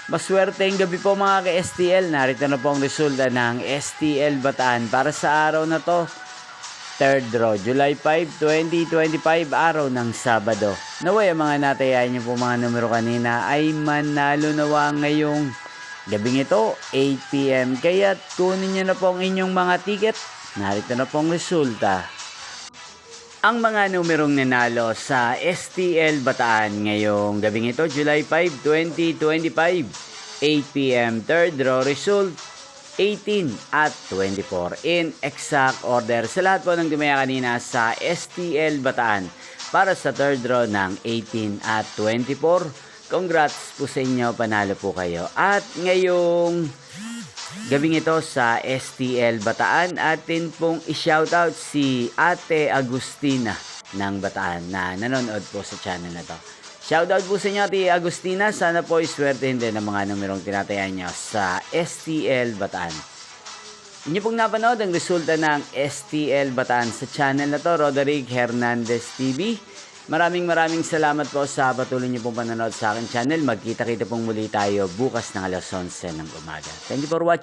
Maswerteng gabi po mga ka-STL. Narito na po ang resulta ng STL Bataan para sa araw na to. Third draw, July 5, 2025, araw ng Sabado. Naway ang mga natayayan niyo po mga numero kanina ay manalo nawa ngayong gabing ito, 8 PM. Kaya't kunin niyo na po ang inyong mga ticket. Narito na po ang resulta. Ang mga numerong nanalo sa STL Bataan ngayong gabing ito, July 5, 2025, 8 PM, third draw result, 18 at 24 in exact order. Sa lahat po ng dumaya kanina sa STL Bataan para sa third draw ng 18 at 24, congrats po sa inyo, panalo po kayo. At ngayong gabing ito sa STL Bataan, atin pong i-shoutout si Ate Agustina ng Bataan na nanonood po sa channel na to. Shoutout po sa inyo, Ate Agustina. Sana po iswertehin din ang mga numerong tinatayan nyo sa STL Bataan. Inyo pong napanood ang resulta ng STL Bataan sa channel na to, Roderick Hernandez TV. Maraming salamat po sa patuloy niyo pong panonood sa aking channel. Magkita-kita pong muli tayo bukas ng alas 11 ng umaga. Thank you for watching.